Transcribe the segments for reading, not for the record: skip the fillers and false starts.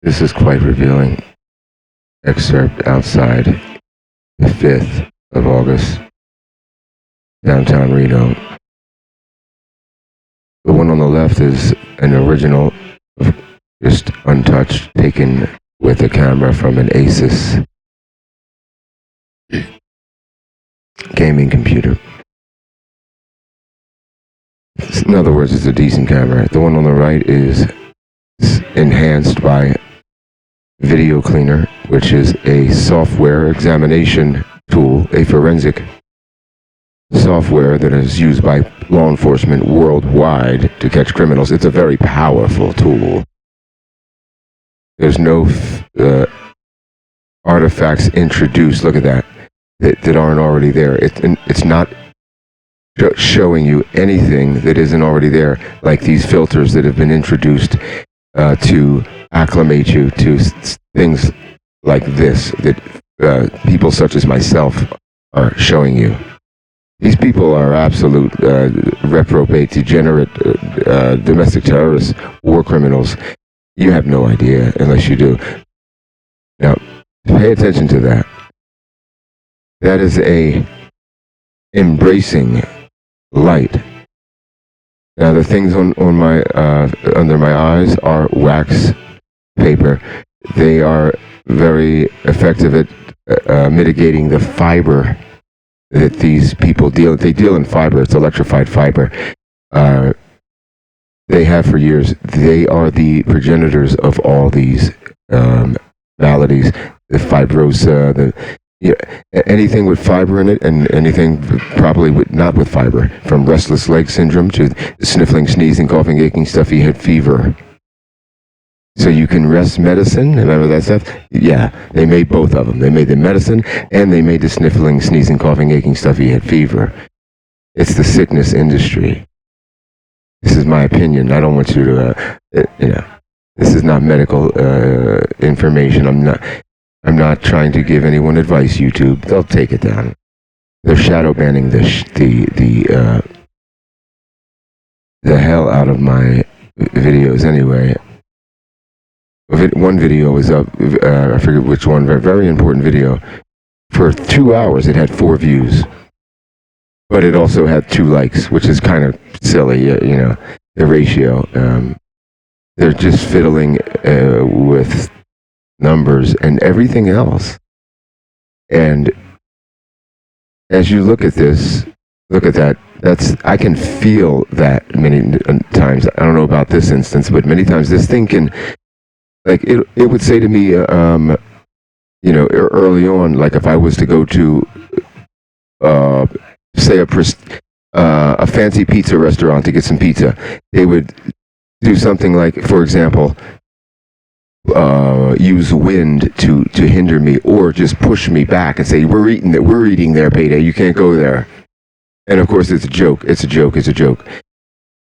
This is quite revealing. Excerpt outside the 5th of August, downtown Reno. The one on the left is an original, just untouched, taken with a camera from an Asus gaming computer. In other words, it's a decent camera. The one on the right is enhanced by Video Cleaner, which is a software examination tool, a forensic software that is used by law enforcement worldwide to catch criminals. It's a very powerful tool. There's no artifacts introduced, look at that aren't already there. It's not showing you anything that isn't already there, like these filters that have been introduced to acclimate you to things like this that people such as myself are showing you. These people are absolute reprobate, degenerate, domestic terrorists, war criminals. You have no idea unless you do. Now, pay attention to that. That is a embracing light. Now, the things on my under my eyes are wax paper. They are very effective at mitigating the fiber that these people deal. They deal in fiber. It's electrified fiber. They have for years. They are the progenitors of all these maladies. The fibrosa, anything with fiber in it, and anything probably not with fiber, from restless leg syndrome to sniffling, sneezing, coughing, aching, stuffy head fever. So you can rest medicine, remember that stuff? Yeah, they made both of them. They made the medicine, and they made the sniffling, sneezing, coughing, aching, stuffy head fever. It's the sickness industry. This is my opinion. I don't want you to, this is not medical information. I'm not trying to give anyone advice, YouTube. They'll take it down. They're shadow banning the hell out of my videos anyway. One video was up, I forget which one, very important video. For 2 hours, it had 4 views. But it also had 2 likes, which is kind of silly, the ratio. They're just fiddling with numbers and everything else. And as you look at this, look at that. I can feel that many times. I don't know about this instance, but many times this thing can, like, it would say to me, early on, like if I was to go to, say a fancy pizza restaurant to get some pizza, they would do something like, for example, use wind to hinder me, or just push me back and say, we're eating there, payday, you can't go there. And of course it's a joke.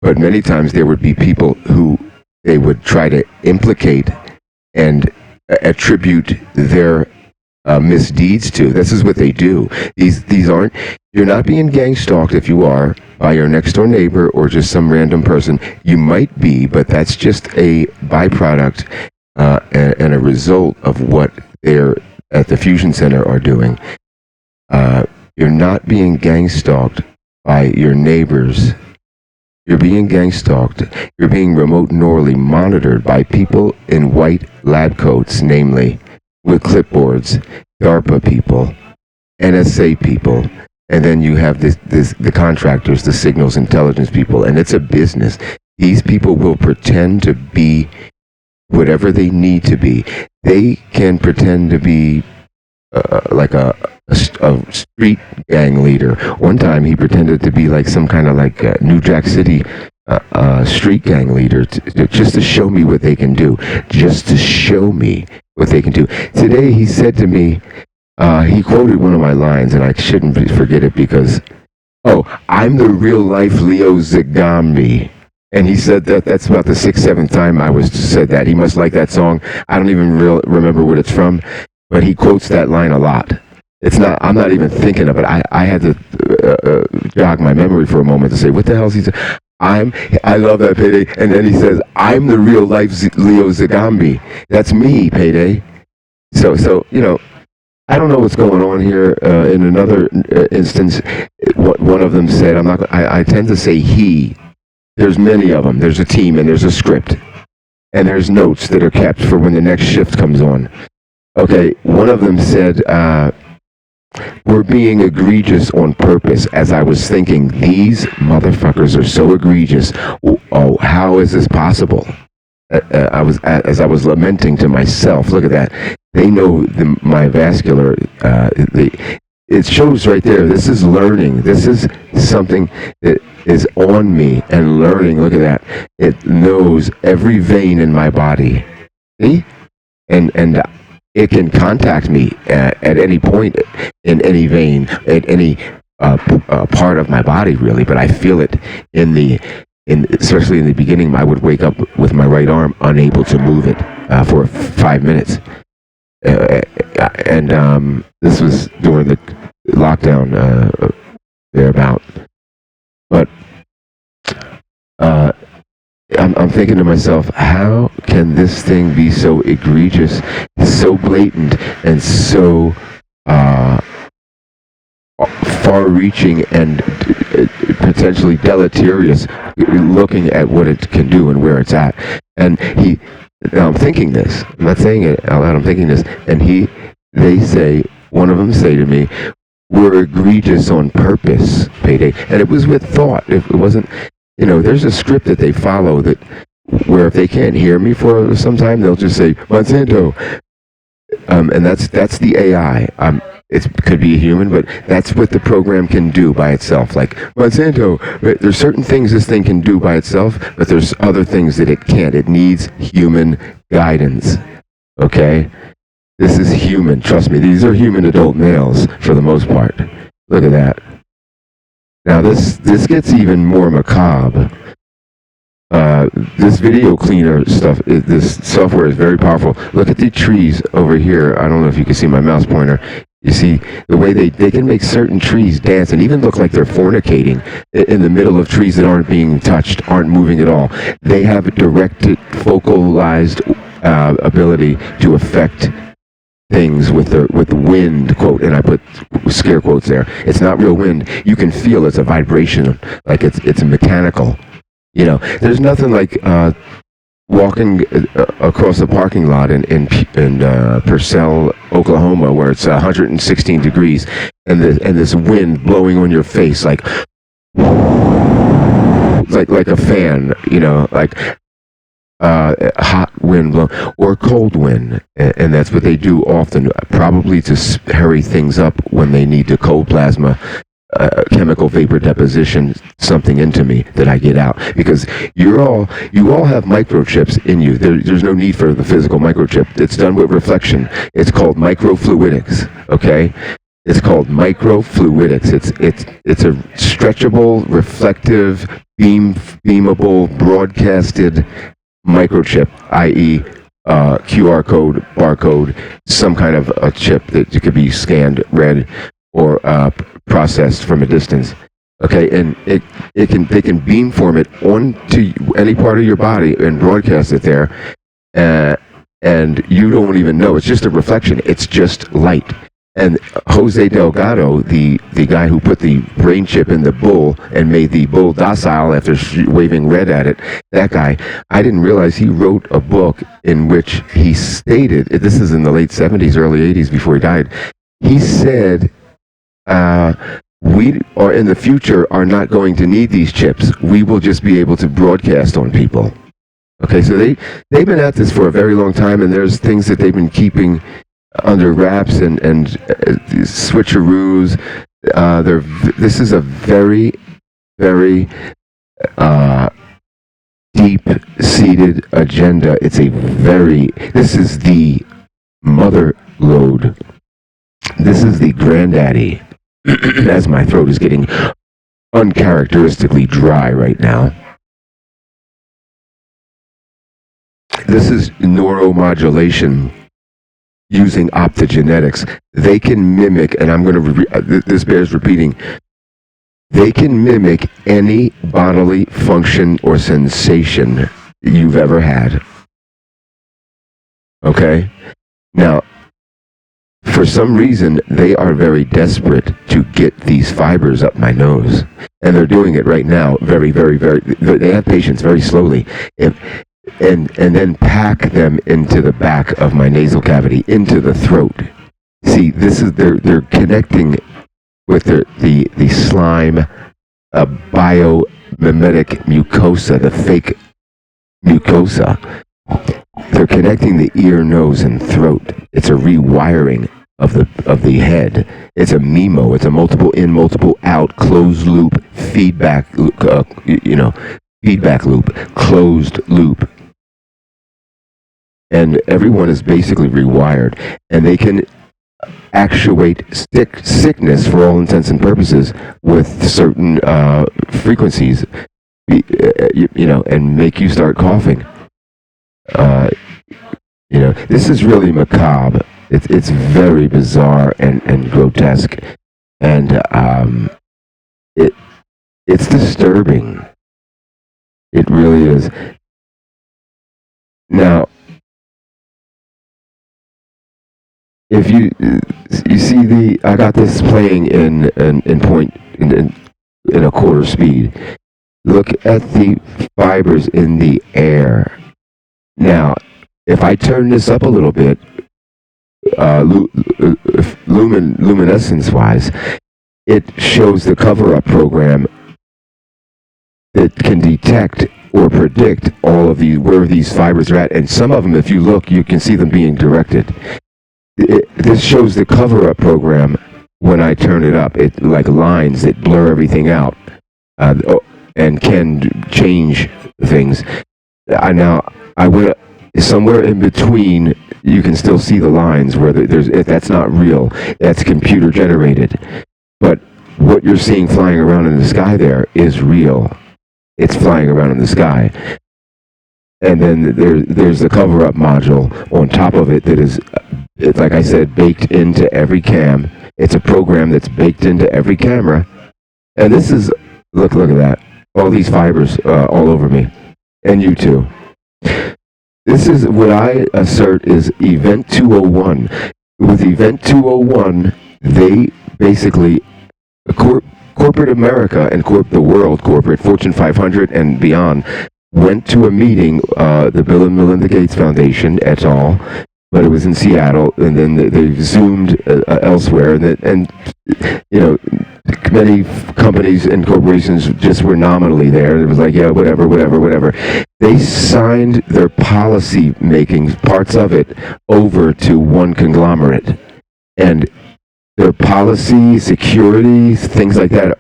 But many times there would be people who they would try to implicate and attribute their misdeeds to. This is what they do. These aren't, you're not being gang stalked. If you are, by your next door neighbor or just some random person, you might be, but that's just a byproduct and a result of what they're at the Fusion Center are doing. You're not being gang stalked by your neighbors. You're being gang stalked. You're being remote neurally monitored by people in white lab coats, namely, with clipboards, DARPA people, NSA people, and then you have the contractors, the signals intelligence people, and it's a business. These people will pretend to be whatever they need to be. They can pretend to be like a street gang leader. One time he pretended to be like some kind of like New Jack City street gang leader, just to show me what they can do. Just to show me what they can do. Today he said to me, he quoted one of my lines, and I shouldn't forget it because, I'm the real life Leo Zagami. And he said that's about the 6th, 7th time I said that. He must like that song. I don't even remember what it's from, but he quotes that line a lot. I'm not even thinking of it. I had to jog my memory for a moment to say, what the hell is he saying? I love that, Payday. And then he says, I'm the real life Leo Zagambi. That's me, Payday. So I don't know what's going on here. In another instance, one of them said, I tend to say he. There's many of them. There's a team and there's a script. And there's notes that are kept for when the next shift comes on. Okay, one of them said, we're being egregious on purpose. As I was thinking, these motherfuckers are so egregious. Oh, how is this possible? As I was lamenting to myself, look at that. They know my vascular, it shows right there. This is learning. This is something that is on me and learning. Look at that. It knows every vein in my body. See? And it can contact me at any point in any vein, at any part of my body, really. But I feel it especially in the beginning. I would wake up with my right arm unable to move it for 5 minutes. And this was during the lockdown thereabout. But I'm thinking to myself, how can this thing be so egregious, so blatant, and so far-reaching and potentially deleterious, looking at what it can do and where it's at. And now I'm thinking this. I'm not saying it out loud. I'm thinking this. And one of them say to me, we're egregious on purpose, Payday. And it was with thought. It wasn't, there's a script that they follow where if they can't hear me for some time, they'll just say, Monsanto. And that's the AI. It could be a human, but that's what the program can do by itself. Like, Monsanto, there's certain things this thing can do by itself, but there's other things that it can't. It needs human guidance. Okay? This is human. Trust me. These are human adult males for the most part. Look at that. Now, this gets even more macabre. This video cleaner stuff, this software is very powerful. Look at the trees over here. I don't know if you can see my mouse pointer. You see the way they can make certain trees dance and even look like they're fornicating in the middle of trees that aren't being touched, aren't moving at all. They have a directed, focalized ability to affect things with the wind, quote, and I put scare quotes there. It's not real wind. You can feel it's a vibration, like it's mechanical. There's nothing like walking across a parking lot in Purcell, Oklahoma, where it's 116 degrees, and this wind blowing on your face like a fan, like hot wind blow or cold wind, and that's what they do often, probably to hurry things up when they need to cold plasma. Chemical vapor deposition something into me that I get out, because you all have microchips in you. There's no need for the physical microchip. It's done with reflection. It's called microfluidics. Okay, it's called microfluidics. It's a stretchable, reflective, beamable, broadcasted microchip, i.e. QR code, barcode, some kind of a chip that could be scanned, read, or processed from a distance. Okay, and they can beamform it onto any part of your body and broadcast it there, and you don't even know. It's just a reflection. It's just light. And Jose Delgado, the guy who put the brain chip in the bull and made the bull docile after waving red at it, that guy, I didn't realize he wrote a book in which he stated, this is in the late 70s, early 80s before he died, he said, we are in the future are not going to need these chips. We will just be able to broadcast on people. Okay, so they've been at this for a very long time, and there's things that they've been keeping under wraps and switcheroos. This is a very, very deep-seated agenda. This is the mother lode. This is the granddaddy. As my throat is getting uncharacteristically dry right now. This is neuromodulation using optogenetics. They can mimic, and I'm going to, this bears repeating, They can mimic any bodily function or sensation you've ever had. Okay? Now, for some reason, they are very desperate to get these fibers up my nose. And they're doing it right now very, very, very. They have patients very slowly. And then pack them into the back of my nasal cavity, into the throat. See, this is they're connecting with the slime, biomimetic mucosa, the fake mucosa. They're connecting the ear, nose, and throat. It's a rewiring of the head. It's a MIMO. It's a multiple in, multiple out, closed loop, feedback loop, closed loop. And everyone is basically rewired, and they can actuate sickness for all intents and purposes with certain frequencies, and make you start coughing. This is really macabre. It's very bizarre and grotesque, and it's disturbing. It really is. Now, if you see I got this playing in a quarter speed. Look at the fibers in the air. Now, if I turn this up a little bit, luminescence-wise, it shows the cover-up program that can detect or predict all of where these fibers are at. And some of them, if you look, you can see them being directed. This shows the cover-up program when I turn it up. It like lines that blur everything out and can change things. I went somewhere in between. You can still see the lines where that's not real. That's computer generated. But what you're seeing flying around in the sky there is real. It's flying around in the sky. And then there's the cover-up module on top of it that is, it's like I said, baked into every cam. It's a program that's baked into every camera. And this is, look at that. All these fibers all over me. And you too. This is what I assert is Event 201. With Event 201, they basically, corporate America and the world, corporate Fortune 500 and beyond, went to a meeting, the Bill and Melinda Gates Foundation et al., but it was in Seattle, and then they zoomed elsewhere, and many companies and corporations just were nominally there. It was like, yeah, whatever. They signed their policy making parts of it over to one conglomerate, and their policy, security, things like that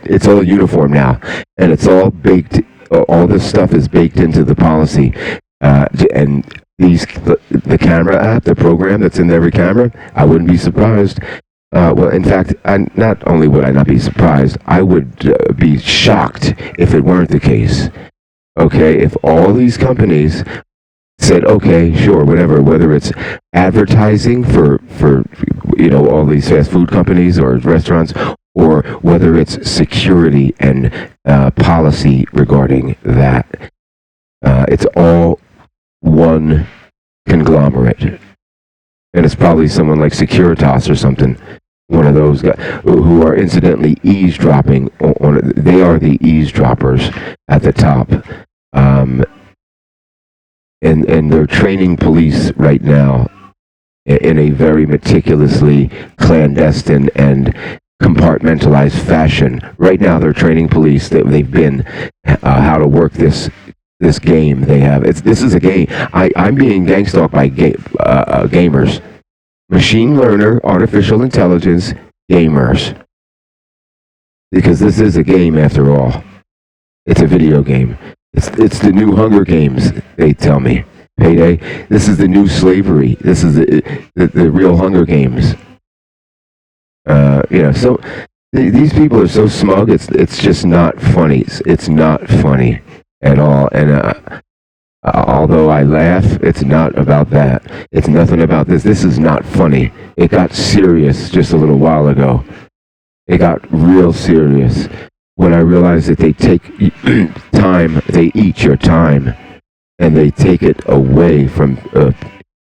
it's all uniform now, and it's all baked. All this stuff is baked into the policy, and the camera app, the program that's in every camera, I wouldn't be surprised. Well, in fact, not only would I not be surprised, I would be shocked if it weren't the case. Okay, if all these companies said, okay, sure, whatever, whether it's advertising for all these fast food companies or restaurants, or whether it's security and policy regarding that, it's all one conglomerate. And it's probably someone like Securitas or something, one of those guys who are incidentally eavesdropping on it. They are the eavesdroppers at the top. And they're training police right now in a very meticulously clandestine and compartmentalized fashion. Right now they're training police that they've been how to work this game they have. This is a game. I'm being gang-stalked by gamers. Machine learner, artificial intelligence, gamers. Because this is a game after all. It's a video game. It's the new Hunger Games, they tell me. Payday. This is the new slavery. This is the real Hunger Games. So these people are so smug. It's just not funny. It's not funny at all. And although I laugh, it's not about that. It's nothing about this. This is not funny. It got serious just a little while ago. It got real serious. when I realized that they take time, they eat your time, and they take it away from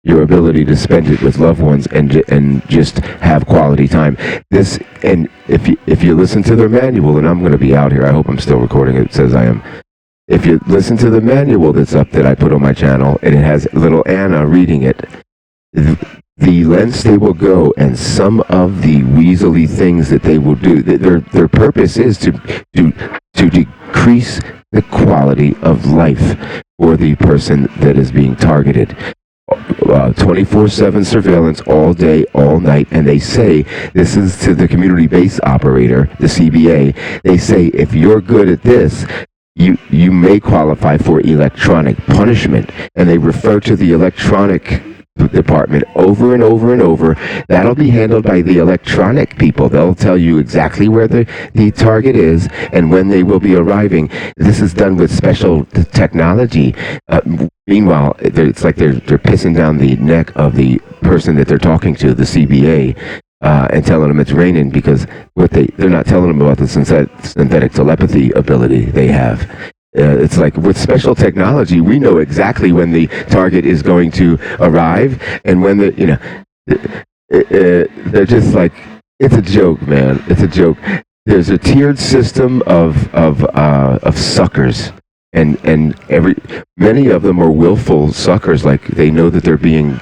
your ability to spend it with loved ones and just have quality time. This, and if you listen to their manual, and I'm going to be out here, I hope I'm still recording. It says I am. If you listen to the manual that's up that I put on my channel, and it has little Anna reading it, the lengths they will go, and some of the weaselly things that they will do, their purpose is to decrease the quality of life for the person that is being targeted. 24/7 surveillance all day, all night, and they say, this is to the community-based operator, the CBA, they say, if you're good at this, you may qualify for electronic punishment, and they refer to the electronic department over and over and over. That'll be handled by the electronic people. They'll tell you exactly where the target is and when they will be arriving. This is done with special technology. Meanwhile, it's like they're pissing down the neck of the person that they're talking to, the CBA, and telling them it's raining, because they're not telling them about the synthetic telepathy ability they have. It's like with special technology, we know exactly when the target is going to arrive, and when they're just like, it's a joke, man. It's a joke. There's a tiered system of suckers, and many of them are willful suckers. Like, they know that they're being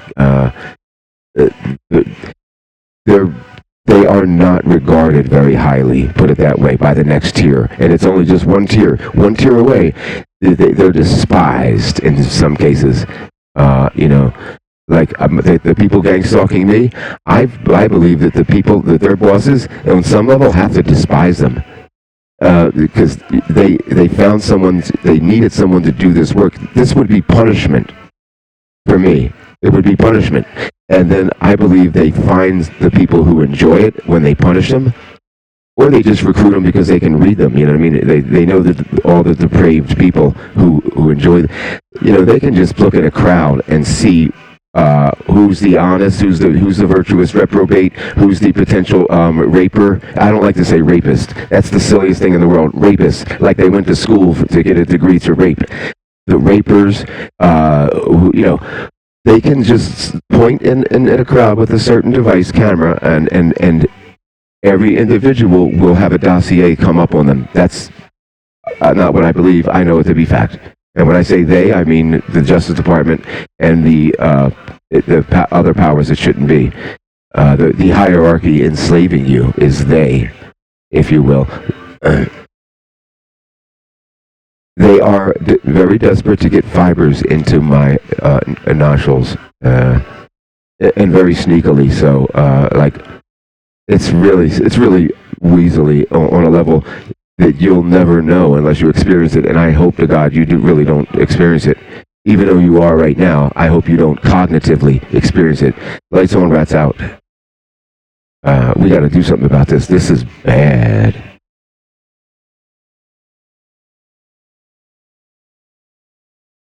they are not regarded very highly, put it that way, by the next tier. And it's only just one tier away. They're despised in some cases. Like the people gang stalking me, I believe that the people, that their bosses, on some level, have to despise them. Because they found they needed someone to do this work. This would be punishment for me. It would be punishment. And then I believe they find the people who enjoy it when they punish them, or they just recruit them because they can read them. You know what I mean? They know that all the depraved people who enjoy, they can just look at a crowd and see who's the honest, who's the virtuous reprobate, who's the potential raper. I don't like to say rapist. That's the silliest thing in the world. Rapist, like they went to school to get a degree to rape. The rapers, they can just point in a crowd with a certain device, camera, and every individual will have a dossier come up on them. That's not what I believe. I know it to be fact. And when I say they, I mean the Justice Department and the other powers that shouldn't be. The hierarchy enslaving you is they, if you will. They are very desperate to get fibers into my nostrils, and very sneakily. So, it's really weaselly on a level that you'll never know unless you experience it. And I hope to God you really don't experience it, even though you are right now. I hope you don't cognitively experience it. Lights on, rats out. We got to do something about this. This is bad.